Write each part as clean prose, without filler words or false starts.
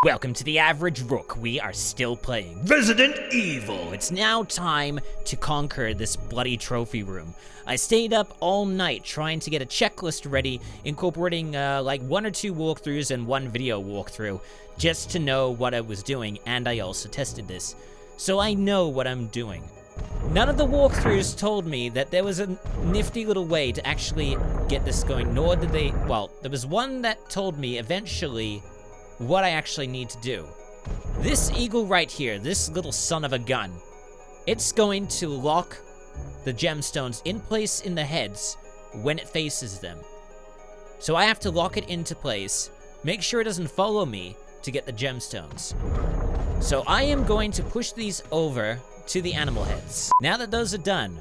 Welcome to the Average Rook. We are still playing Resident Evil. It's now time to conquer this bloody trophy room. I stayed up all night trying to get a checklist ready, incorporating like 1 or 2 walkthroughs and 1 video walkthrough, just to know what I was doing, and I also tested this. So I know what I'm doing. None of the walkthroughs told me that there was a nifty little way to actually get this going, nor did they, well, there was one that told me eventually what I actually need to do. This eagle right here, this little son of a gun, it's going to lock the gemstones in place in the heads when it faces them. So I have to lock it into place, make sure it doesn't follow me to get the gemstones. So I am going to push these over to the animal heads. Now that those are done,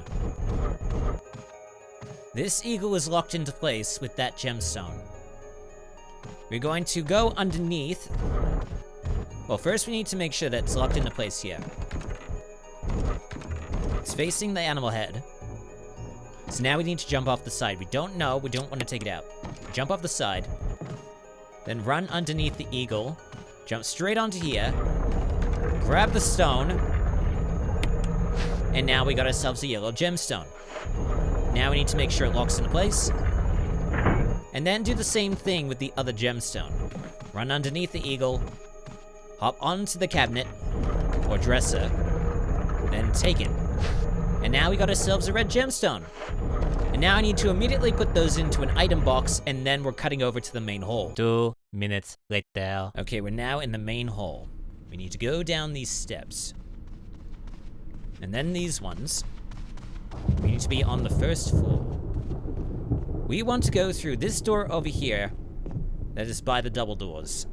this eagle is locked into place with that gemstone. We're going to go underneath. Well, first we need to make sure that it's locked into place here. It's facing the animal head. So now we need to jump off the side. We don't want to take it out. Jump off the side. Then run underneath the eagle. Jump straight onto here. Grab the stone. And now we got ourselves a yellow gemstone. Now we need to make sure it locks into place. And then do the same thing with the other gemstone. Run underneath the eagle, hop onto the cabinet, or dresser, then take it. And now we got ourselves a red gemstone. And now I need to immediately put those into an item box, and then we're cutting over to the main hall. 2 minutes later. Okay, we're now in the main hall. We need to go down these steps. And then these ones. We need to be on the first floor. We want to go through this door over here that is by the double doors.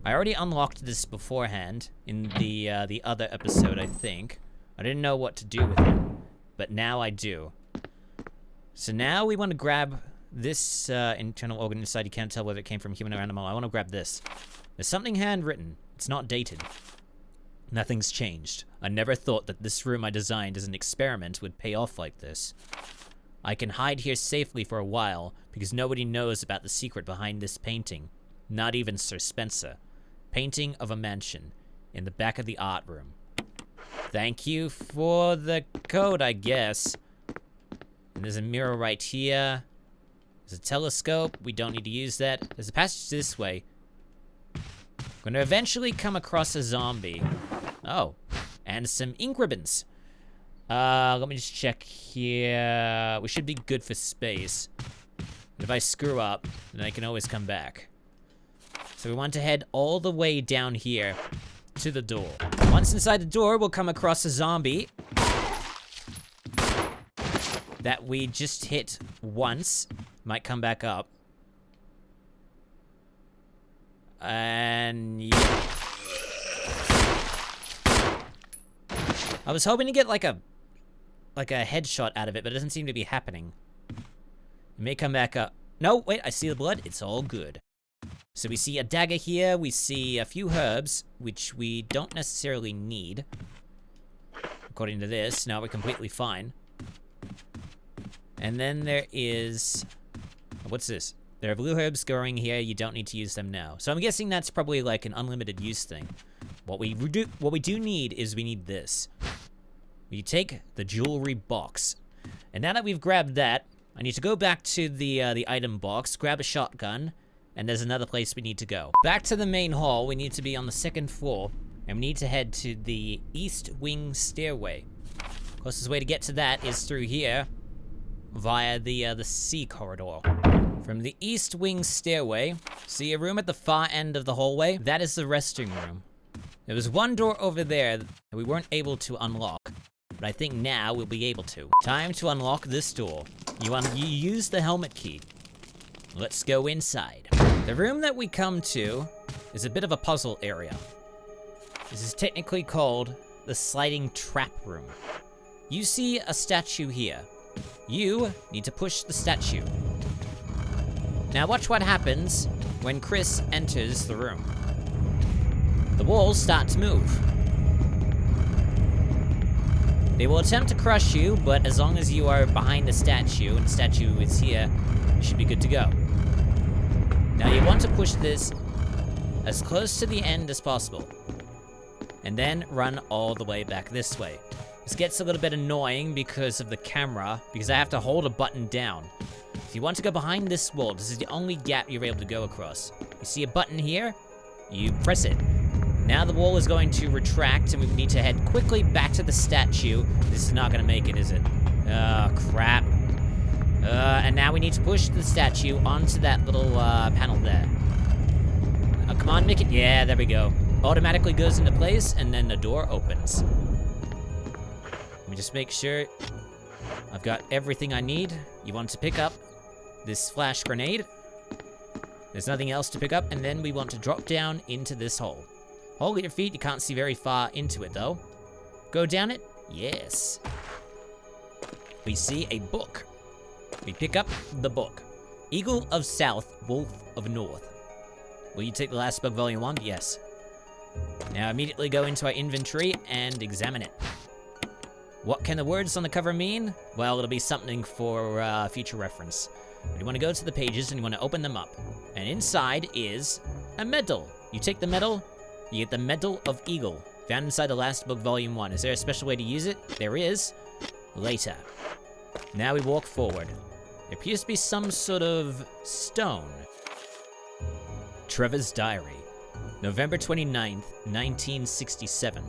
I already unlocked this beforehand in the other episode, I think. I didn't know what to do with it, but now I do. So now we want to grab this internal organ inside. You can't tell whether it came from human or animal. I want to grab this. There's something handwritten. It's not dated. Nothing's changed. I never thought that this room I designed as an experiment would pay off like this. I can hide here safely for a while, because nobody knows about the secret behind this painting. Not even Sir Spencer. Painting of a mansion, in the back of the art room. Thank you for the code, I guess. And there's a mirror right here. There's a telescope, we don't need to use that. There's a passage this way. I'm gonna eventually come across a zombie. Oh, and some ink ribbons. Let me just check here. We should be good for space. If I screw up, then I can always come back. So we want to head all the way down here to the door. Once inside the door, we'll come across a zombie that we just hit once. Might come back up. And yeah. I was hoping to get like a headshot out of it, but it doesn't seem to be happening. It may come back up. No, wait, I see the blood. It's all good. So we see a dagger here. We see a few herbs, which we don't necessarily need. According to this, now we're completely fine. And then there is... What's this? There are blue herbs growing here. You don't need to use them now. So I'm guessing that's probably like an unlimited use thing. What we do need is we need this. We take the jewelry box. And now that we've grabbed that, I need to go back to the item box, grab a shotgun, and there's another place we need to go. Back to the main hall, we need to be on the 2nd floor, and we need to head to the East Wing Stairway. Closest way to get to that is through here, via the C corridor. From the East Wing Stairway, see a room at the far end of the hallway? That is the resting room. There was one door over there that we weren't able to unlock, but I think now we'll be able to. Time to unlock this door. You use the helmet key. Let's go inside. The room that we come to is a bit of a puzzle area. This is technically called the sliding trap room. You see a statue here. You need to push the statue. Now watch what happens when Chris enters the room. The walls start to move. They will attempt to crush you, but as long as you are behind the statue, and the statue is here, you should be good to go. Now you want to push this as close to the end as possible. And then run all the way back this way. This gets a little bit annoying because of the camera, because I have to hold a button down. If you want to go behind this wall, this is the only gap you're able to go across. You see a button here? You press it. Now the wall is going to retract, and we need to head quickly back to the statue. This is not going to make it, is it? Oh, crap. And now we need to push the statue onto that little panel there. Come on, make it. Yeah, there we go. Automatically goes into place, and then the door opens. Let me just make sure I've got everything I need. You want to pick up this flash grenade. There's nothing else to pick up, and then we want to drop down into this hole. Hold your feet, you can't see very far into it though. Go down it? Yes. We see a book. We pick up the book. Eagle of South, Wolf of North. Will you take the last book, volume 1? Yes. Now immediately go into our inventory and examine it. What can the words on the cover mean? Well, it'll be something for future reference. But you want to go to the pages and you want to open them up. And inside is a medal. You take the medal, you get the Medal of Eagle, found inside the last book, volume 1. Is there a special way to use it? There is. Later. Now we walk forward. There appears to be some sort of stone. Trevor's diary. November 29th, 1967.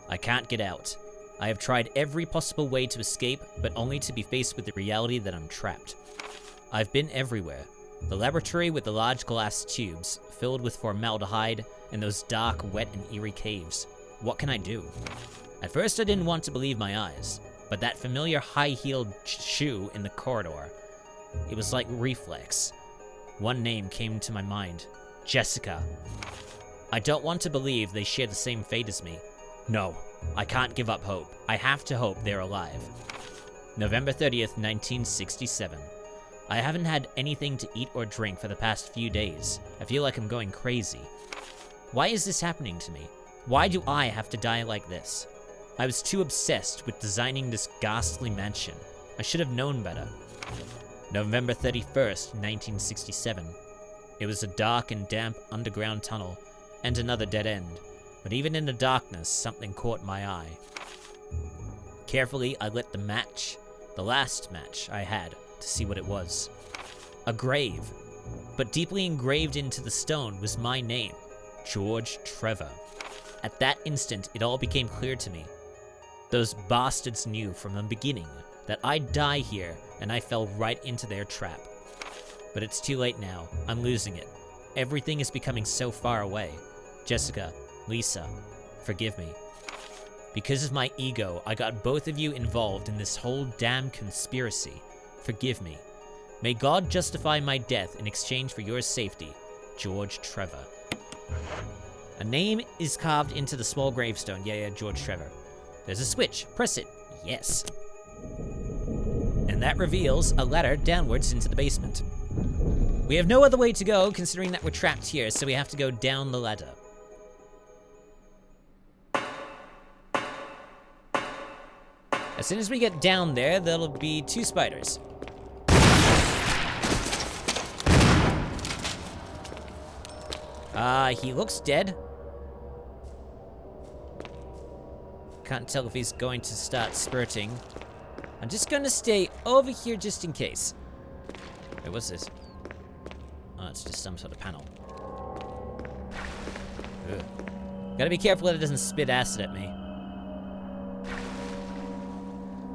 I can't get out. I have tried every possible way to escape, but only to be faced with the reality that I'm trapped. I've been everywhere. The laboratory with the large glass tubes, filled with formaldehyde, and those dark, wet, and eerie caves. What can I do? At first I didn't want to believe my eyes, but that familiar high-heeled shoe in the corridor, it was like reflex. One name came to my mind. Jessica. I don't want to believe they share the same fate as me. No, I can't give up hope. I have to hope they're alive. November 30th, 1967. I haven't had anything to eat or drink for the past few days. I feel like I'm going crazy. Why is this happening to me? Why do I have to die like this? I was too obsessed with designing this ghastly mansion. I should have known better. November 31st, 1967. It was a dark and damp underground tunnel, and another dead end. But even in the darkness, something caught my eye. Carefully, I lit the match, the last match I had, to see what it was. A grave. But deeply engraved into the stone was my name, George Trevor. At that instant, it all became clear to me. Those bastards knew from the beginning that I'd die here, and I fell right into their trap. But it's too late now. I'm losing it. Everything is becoming so far away. Jessica, Lisa, forgive me. Because of my ego, I got both of you involved in this whole damn conspiracy. Forgive me. May God justify my death in exchange for your safety, George Trevor. A name is carved into the small gravestone. Yeah, George Trevor. There's a switch. Press it. Yes. And that reveals a ladder downwards into the basement. We have no other way to go, considering that we're trapped here, so we have to go down the ladder. As soon as we get down there, there'll be 2 spiders. He looks dead. Can't tell if he's going to start spurting. I'm just gonna stay over here just in case. Wait, what's this? Oh, it's just some sort of panel. Ugh. Gotta be careful that it doesn't spit acid at me.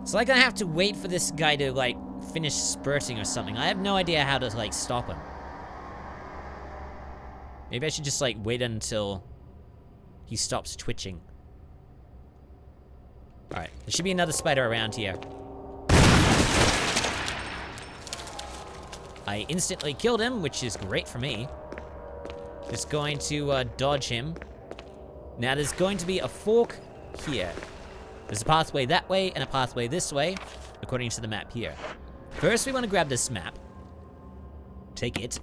It's like I have to wait for this guy to, like, finish spurting or something. I have no idea how to, like, stop him. Maybe I should just, like, wait until he stops twitching. Alright, there should be another spider around here. I instantly killed him, which is great for me. Just going to dodge him. Now there's going to be a fork here. There's a pathway that way and a pathway this way, according to the map here. First, we want to grab this map. Take it.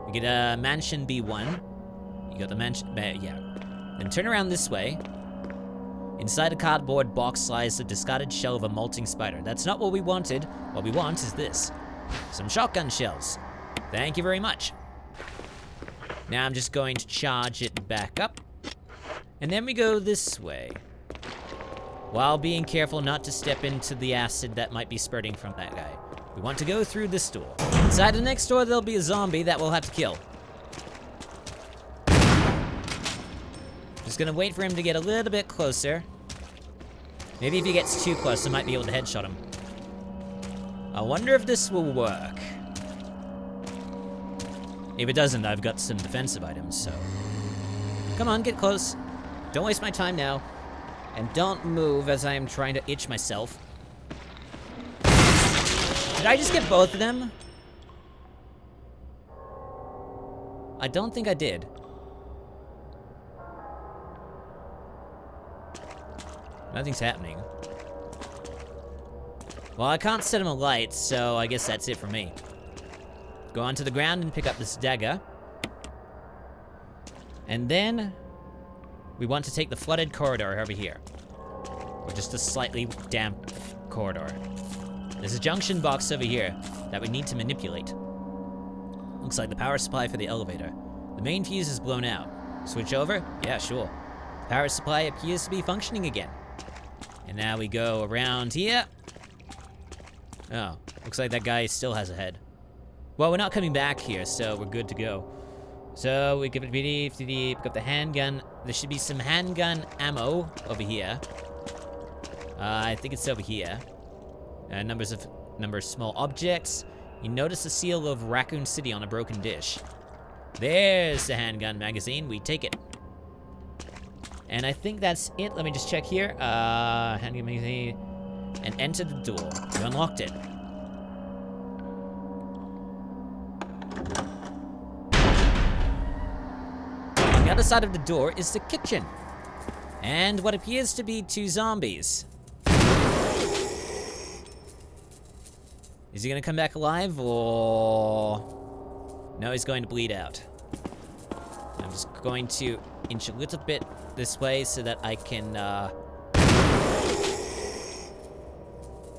We get a mansion B1. You got the mansion, yeah. Then turn around this way. Inside a cardboard box lies the discarded shell of a molting spider. That's not what we wanted. What we want is this. Some shotgun shells. Thank you very much. Now I'm just going to charge it back up. And then we go this way. While being careful not to step into the acid that might be spurting from that guy. We want to go through this door. Inside the next door, there'll be a zombie that we'll have to kill. Just gonna wait for him to get a little bit closer. Maybe if he gets too close, I might be able to headshot him. I wonder if this will work. If it doesn't, I've got some defensive items, so... Come on, get close. Don't waste my time now. And don't move as I am trying to itch myself. Did I just get both of them? I don't think I did. Nothing's happening. Well, I can't set him alight, so I guess that's it for me. Go onto the ground and pick up this dagger. And then we want to take the flooded corridor over here. Or just a slightly damp corridor. There's a junction box over here that we need to manipulate. Looks like the power supply for the elevator. The main fuse is blown out. Switch over? Yeah, sure. The power supply appears to be functioning again. And now we go around here. Oh, looks like that guy still has a head. Well, we're not coming back here, so we're good to go. So we give it pick up the handgun. There should be some handgun ammo over here. I think it's over here. Number of small objects. You notice the seal of Raccoon City on a broken dish. There's the handgun magazine. We take it. And I think that's it. Let me just check here. Handgun magazine. And enter the door. We unlocked it. On the other side of the door is the kitchen. And what appears to be 2 zombies. Is he gonna come back alive, or... No, he's going to bleed out. I'm just going to inch a little bit this way so that I can,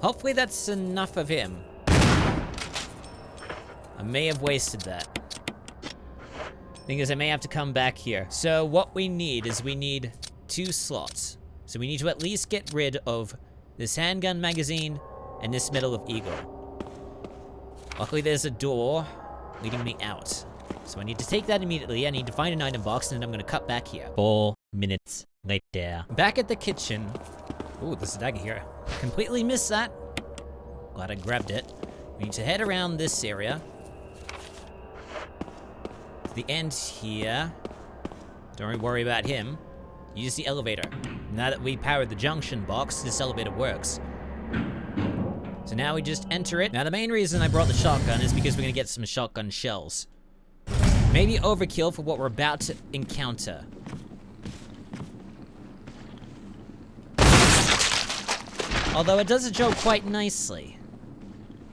Hopefully that's enough of him. I may have wasted that. Thing is, I may have to come back here. So what we need is we need 2 slots. So we need to at least get rid of this handgun magazine and this Medal of Eagle. Luckily, there's a door leading me out. So I need to take that immediately. I need to find an item box, and then I'm gonna cut back here. 4 minutes later. Back at the kitchen. Ooh, there's a dagger here. Completely missed that. Glad I grabbed it. We need to head around this area. To the end here. Don't worry about him. Use the elevator. Now that we powered the junction box, this elevator works. So now we just enter it. Now the main reason I brought the shotgun is because we're gonna get some shotgun shells. Maybe overkill for what we're about to encounter. Although it does the job quite nicely.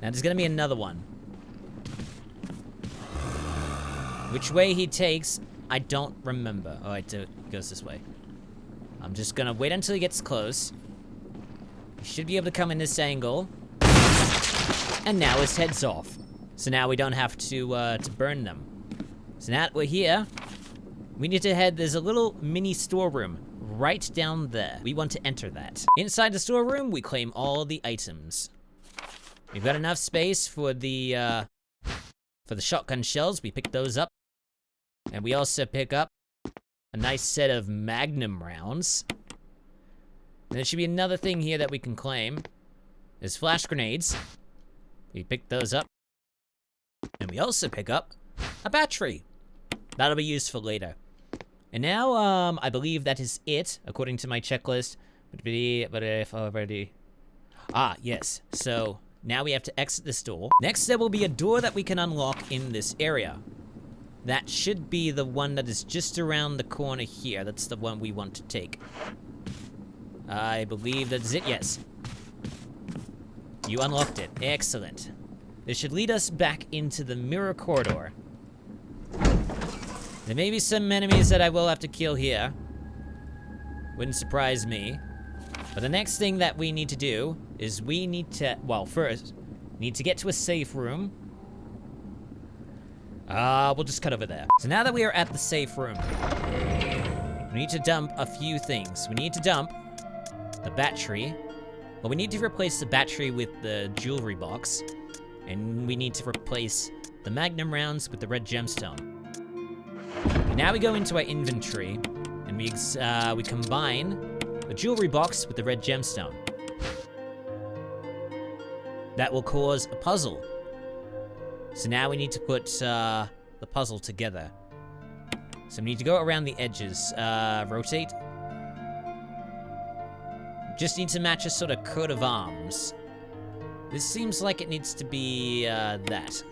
Now there's gonna be another one. Which way he takes, I don't remember. Oh, it goes this way. I'm just gonna wait until he gets close. He should be able to come in this angle. And now his head's off. So now we don't have to burn them. So now that we're here, we need to head, there's a little mini storeroom right down there. We want to enter that. Inside the storeroom, we claim all the items. We've got enough space for the shotgun shells. We pick those up. And we also pick up a nice set of Magnum rounds. And there should be another thing here that we can claim. There's flash grenades. We pick those up. And we also pick up a battery. That'll be useful later. And now, I believe that is it, according to my checklist. But if already... Ah, yes. So, now we have to exit this door. Next, there will be a door that we can unlock in this area. That should be the one that is just around the corner here. That's the one we want to take. I believe that's it, yes. You unlocked it. Excellent. This should lead us back into the mirror corridor. There may be some enemies that I will have to kill here. Wouldn't surprise me. But the next thing that we need to do is we need to, well, first, need to get to a safe room. We'll just cut over there. So now that we are at the safe room, we need to dump a few things. We need to dump the battery. Well, we need to replace the battery with the jewelry box. And we need to replace the magnum rounds with the red gemstone. And now we go into our inventory, and we combine the jewelry box with the red gemstone. That will cause a puzzle. So now we need to put the puzzle together. So we need to go around the edges, rotate. Just need to match a sort of coat of arms. This seems like it needs to be that.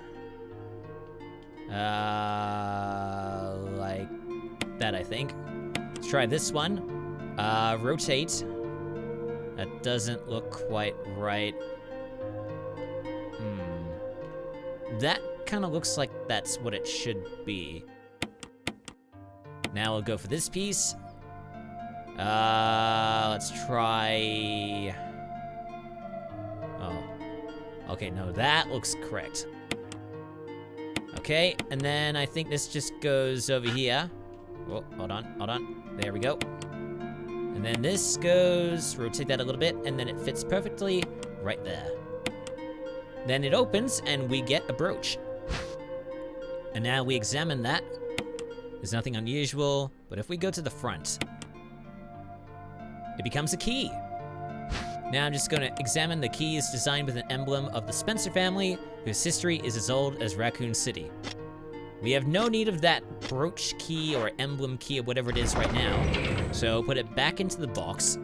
Like that, I think. Let's try this one. Rotate. That doesn't look quite right. That kind of looks like that's what it should be. Now we'll go for this piece. Let's try... Oh. Okay, no, that looks correct. Okay, and then I think this just goes over here. Oh, hold on. There we go. And then this goes, rotate that a little bit, and then it fits perfectly right there. Then it opens, and we get a brooch. And now we examine that. There's nothing unusual, but if we go to the front, it becomes a key. Now I'm just gonna examine the keys designed with an emblem of the Spencer family, whose history is as old as Raccoon City. We have no need of that brooch key or emblem key or whatever it is right now. So put it back into the box.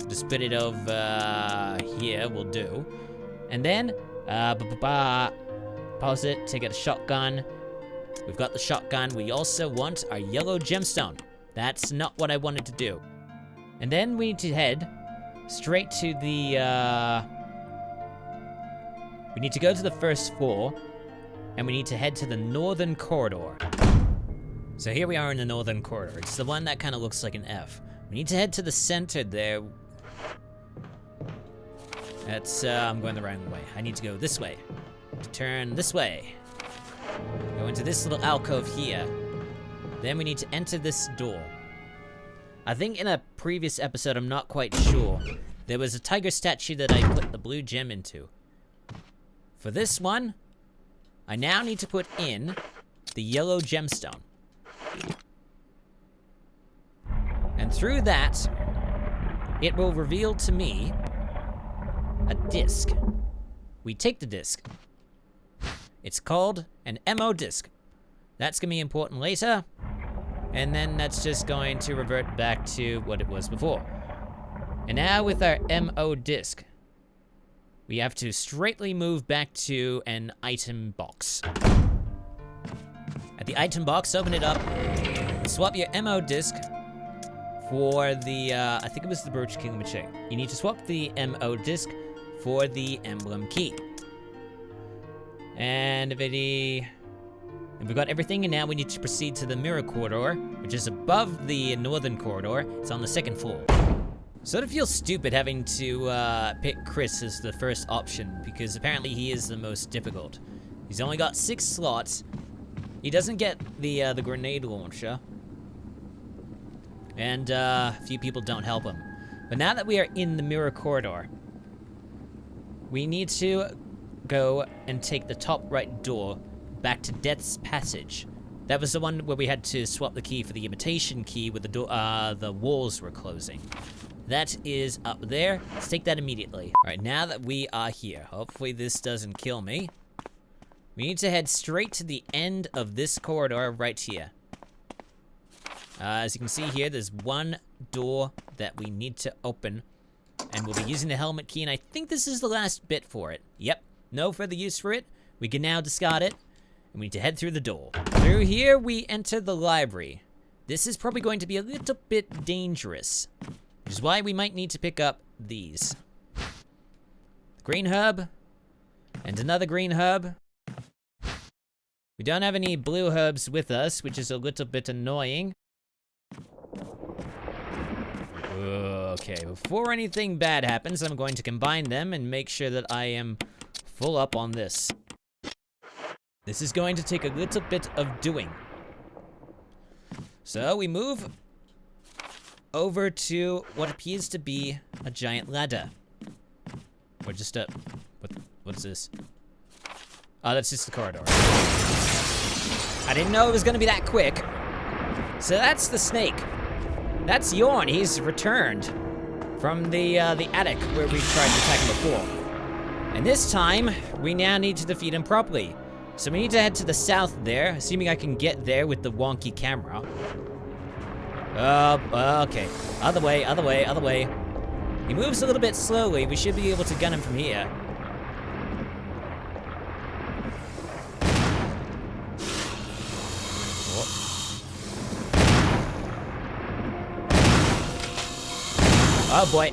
Just put it over here, will do. And then, pause it, take out a shotgun. We've got the shotgun. We also want our yellow gemstone. That's not what I wanted to do. And then we need to head straight to the, we need to go to the first floor, and we need to head to the northern corridor. So here we are in the northern corridor. It's the one that kind of looks like an F. We need to head to the center there. That's, I'm going the wrong way. I need to go this way. Turn this way. Go into this little alcove here. Then we need to enter this door. I think in a previous episode, I'm not quite sure, there was a tiger statue that I put the blue gem into. For this one, I now need to put in the yellow gemstone. And through that, it will reveal to me a disc. We take the disc. It's called an MO disc. That's gonna be important later. And then that's just going to revert back to what it was before. And now with our MO disc, we have to straightly move back to an item box. At the item box, open it up, swap your MO disc for the, I think it was the brooch king mache. You need to swap the MO disc for the emblem key. And we've got everything, and now we need to proceed to the mirror corridor, which is above the northern corridor. It's on the second floor. Sort of feels stupid having to pick Chris as the first option, because apparently he is the most difficult. He's only got 6 slots. He doesn't get the grenade launcher. And a few people don't help him. But now that we are in the mirror corridor, we need to go and take the top right door back to Death's Passage. That was the one where we had to swap the key for the imitation key with the door, the walls were closing. That is up there. Let's take that immediately. All right, now that we are here, hopefully this doesn't kill me. We need to head straight to the end of this corridor right here. As you can see here, there's one door that we need to open, and we'll be using the helmet key, and I think this is the last bit for it. Yep, no further use for it. We can now discard it, and we need to head through the door. Through here, we enter the library. This is probably going to be a little bit dangerous, which is why we might need to pick up these. Green herb, and another green herb. We don't have any blue herbs with us, which is a little bit annoying. Okay, before anything bad happens, I'm going to combine them and make sure that I am full up on this. This is going to take a little bit of doing. So we move over to what appears to be a giant ladder. Or just a... What's this? Oh, that's just the corridor. I didn't know it was gonna be that quick. So that's the snake. That's Yorn. He's returned from the attic where we tried to attack him before. And this time, we now need to defeat him properly. So we need to head to the south there, assuming I can get there with the wonky camera. Okay. Other way, other way, other way. He moves a little bit slowly. We should be able to gun him from here. Oh boy.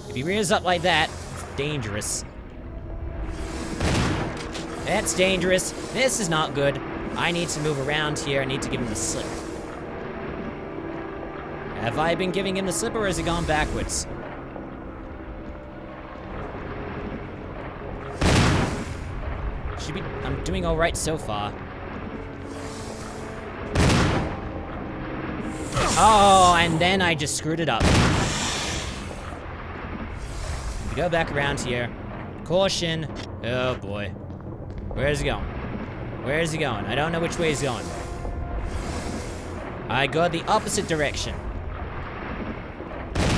If he rears up like that, it's dangerous. That's dangerous. This is not good. I need to move around here. I need to give him the slip. Have I been giving him the slip, or has he gone backwards? I'm doing all right so far. Oh, and then I just screwed it up. Go back around here. Caution. Oh boy. Where is he going? Where is he going? I don't know which way he's going. I go the opposite direction.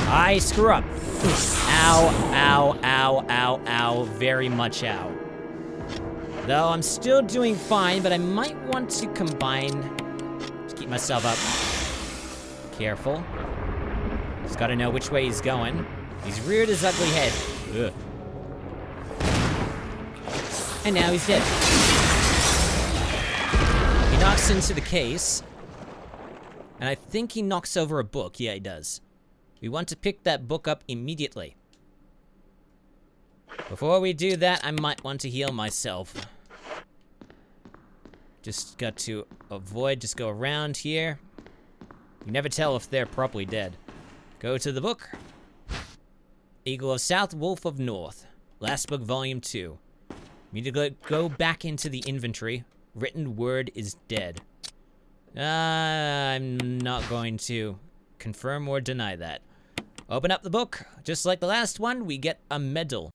I screw up. Ow, ow, ow, ow, ow. Very much ow. Though I'm still doing fine, but I might want to combine. Just keep myself up. Careful. Just gotta know which way he's going. He's reared his ugly head. Ugh. And now he's dead. He knocks into the case. And I think he knocks over a book. Yeah, he does. We want to pick that book up immediately. Before we do that, I might want to heal myself. Just got to avoid, just go around here. You never tell if they're properly dead. Go to the book. Eagle of South, Wolf of North. Last book, volume 2. We need to go back into the inventory. Written word is dead. I'm not going to confirm or deny that. Open up the book. Just like the last one, we get a medal.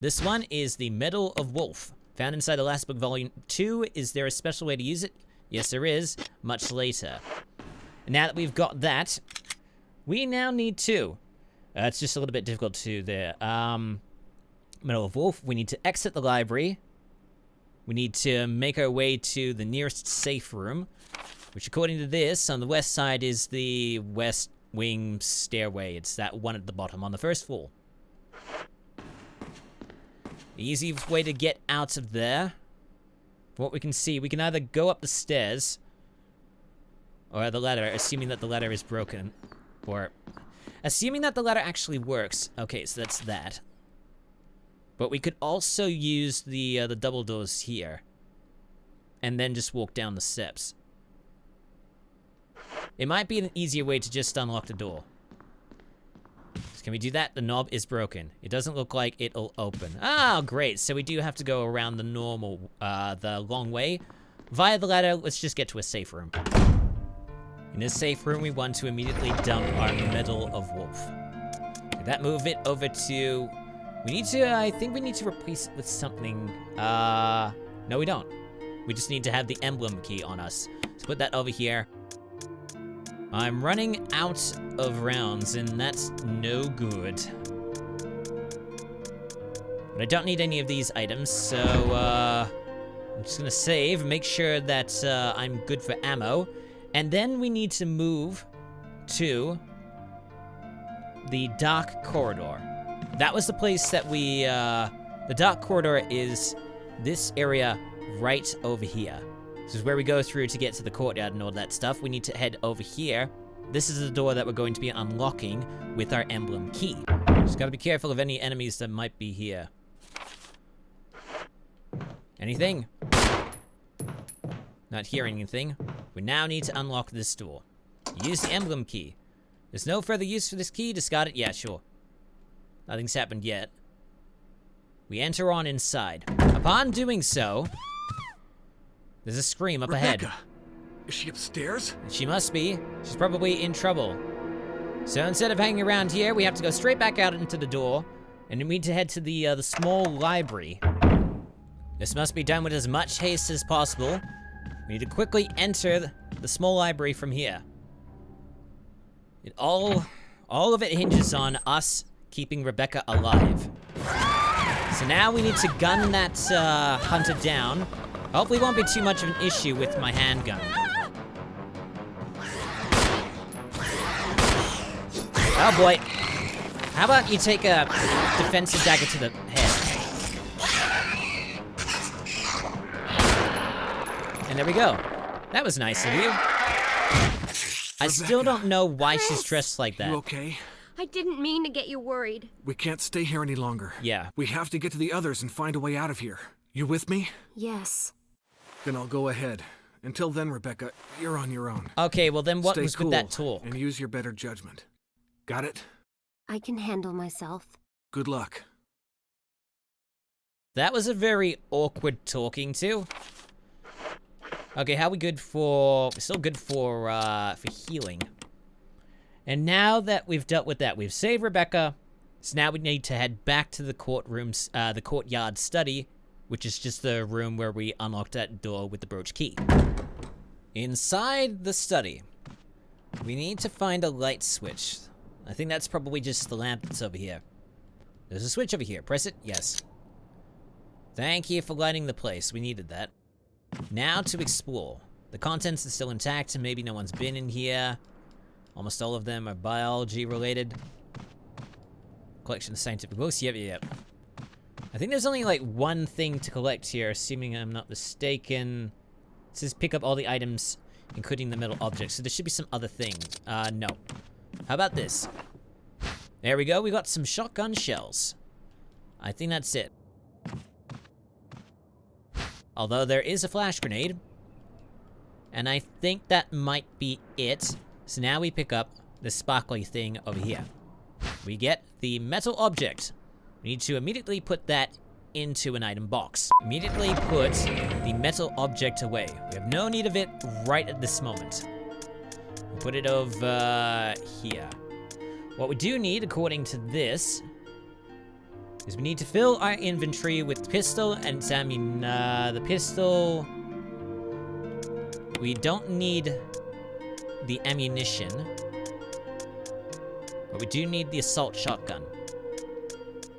This one is the Medal of Wolf. Found inside the last book, volume 2. Is there a special way to use it? Yes, there is. Much later. Now that we've got that, we now need to. It's just a little bit difficult to there. Medal of Wolf. We need to exit the library. We need to make our way to the nearest safe room, which according to this, on the west side is the west wing stairway. It's that one at the bottom on the first floor. The easy way to get out of there, from what we can see, we can either go up the stairs or the ladder, assuming that the ladder is broken, or assuming that the ladder actually works. Okay, so that's that. But we could also use the double doors here, and then just walk down the steps. It might be an easier way to just unlock the door. So can we do that? The knob is broken. It doesn't look like it'll open. Oh, great. So we do have to go around the normal, the long way. Via the ladder, let's just get to a safe room. In this safe room, we want to immediately dump our Medal of Wolf. That move it over to... We need to, I think we need to replace it with something. No, we don't. We just need to have the emblem key on us. Let's put that over here. I'm running out of rounds, and that's no good. But I don't need any of these items, so, I'm just gonna save, make sure that, I'm good for ammo. And then we need to move to the Dark Corridor. That was the place that we, the Dark Corridor is this area right over here. This is where we go through to get to the courtyard and all that stuff. We need to head over here. This is the door that we're going to be unlocking with our emblem key. Just gotta be careful of any enemies that might be here. Anything? Not hearing anything. We now need to unlock this door. Use the emblem key. There's no further use for this key. Discard it? Yeah, sure. Nothing's happened yet. We enter on inside. Upon doing so, There's a scream up ahead. Rebecca! Is she upstairs? She must be. She's probably in trouble. So instead of hanging around here, we have to go straight back out into the door, and we need to head to the small library. This must be done with as much haste as possible. We need to quickly enter the small library from here. All of it hinges on us keeping Rebecca alive. So now we need to gun that hunter down. Hopefully it won't be too much of an issue with my handgun. Oh boy. How about you take a defensive dagger to the head? And there we go. That was nice of you. I still don't know why she's dressed like that. You okay? I didn't mean to get you worried. We can't stay here any longer. Yeah. We have to get to the others and find a way out of here. You with me? Yes. Then I'll go ahead. Until then, Rebecca, you're on your own. Okay, well then what Stay was cool with that talk? and use your better judgment. Got it? I can handle myself. Good luck. That was a very awkward talking to. Okay, how we good for... We're still good for healing. And now that we've dealt with that, we've saved Rebecca. So now we need to head back to the courtrooms, the courtyard study, which is just the room where we unlocked that door with the brooch key. Inside the study, we need to find a light switch. I think that's probably just the lamp that's over here. There's a switch over here. Press it. Yes. Thank you for lighting the place. We needed that. Now to explore. The contents are still intact and maybe no one's been in here. Almost all of them are biology related. Collection of scientific books. Yep. I think there's only like one thing to collect here, assuming I'm not mistaken. It says pick up all the items, including the metal objects. So there should be some other thing. No. How about this? There we go. We got some shotgun shells. I think that's it. Although there is a flash grenade. And I think that might be it. So now we pick up the sparkly thing over here. We get the metal object. We need to immediately put that into an item box. Immediately put the metal object away. We have no need of it right at this moment. We'll put it over here. What we do need, according to this, is we need to fill our inventory with pistol and the pistol. We don't need the ammunition, but we do need the assault shotgun.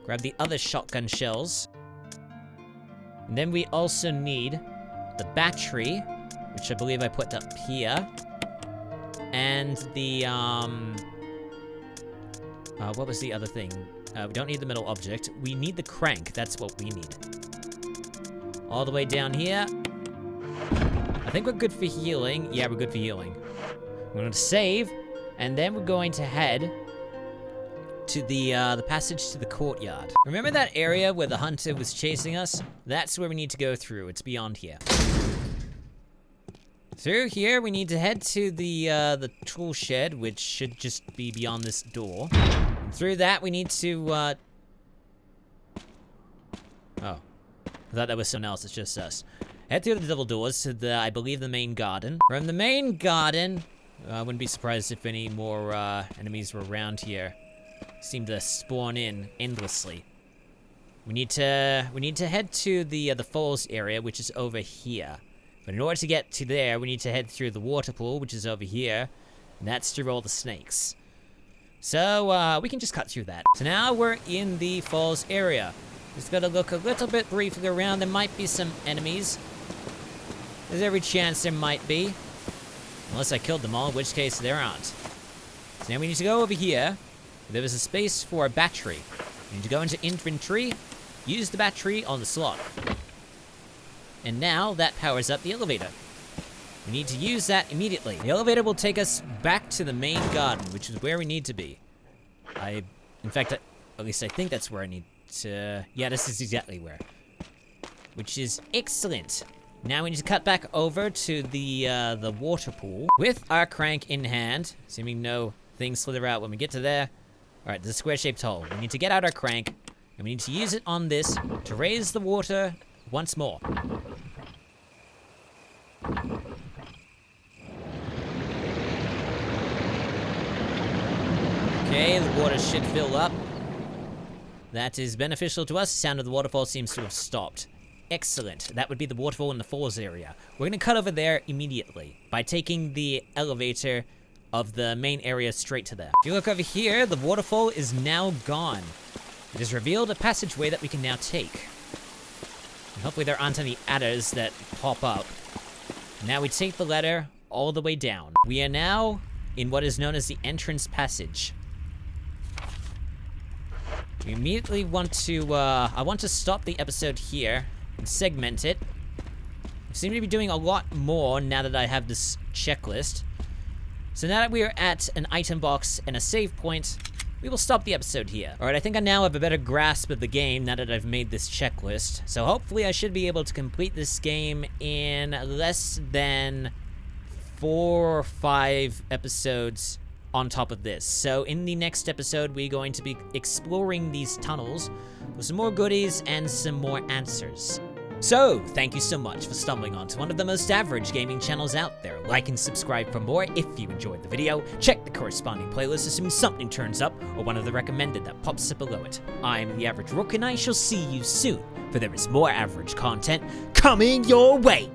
Grab the other shotgun shells. And then we also need the battery, which I believe I put up here. And the, what was the other thing? We don't need the metal object. We need the crank. That's what we need. All the way down here. I think we're good for healing. Yeah, we're good for healing. We're going to save, and then we're going to head to the passage to the courtyard. Remember that area where the hunter was chasing us? That's where we need to go through. It's beyond here. Through here, we need to head to the tool shed, which should just be beyond this door. And through that, we need to, Oh. I thought that was someone else. It's just us. Head through the double doors to I believe, the main garden. From the main garden, I wouldn't be surprised if any more enemies were around here. Seem to spawn in endlessly. We need to head to the falls area, which is over here. But in order to get to there, we need to head through the water pool, which is over here. And that's through all the snakes. So, we can just cut through that. So now we're in the falls area. Just gotta look a little bit briefly around. There might be some enemies. There's every chance there might be. Unless I killed them all, in which case there aren't. So now we need to go over here. There is a space for a battery. We need to go into inventory, use the battery on the slot. And now that powers up the elevator. We need to use that immediately. The elevator will take us back to the main garden, which is where we need to be. In fact, at least I think that's where I need to... Yeah, this is exactly where. Which is excellent. Now we need to cut back over to the water pool with our crank in hand, assuming no things slither out when we get to there. All right, there's a square-shaped hole. We need to get out our crank, and we need to use it on this to raise the water once more. Okay, the water should fill up. That is beneficial to us. The sound of the waterfall seems to have stopped. Excellent. That would be the waterfall in the falls area. We're going to cut over there immediately by taking the elevator of the main area straight to there. If you look over here, the waterfall is now gone. It has revealed a passageway that we can now take. And hopefully there aren't any adders that pop up. Now we take the ladder all the way down. We are now in what is known as the entrance passage. We immediately want to, I want to stop the episode here and segment it. I seem to be doing a lot more now that I have this checklist. So now that we are at an item box and a save point, we will stop the episode here. Alright, I think I now have a better grasp of the game now that I've made this checklist. So hopefully I should be able to complete this game in less than 4 or 5 episodes on top of this. So in the next episode, we're going to be exploring these tunnels with some more goodies and some more answers. So, thank you so much for stumbling onto one of the most average gaming channels out there. Like and subscribe for more if you enjoyed the video. Check the corresponding playlist assuming something turns up or one of the recommended that pops up below it. I'm the Average Rook and I shall see you soon, for there is more average content coming your way.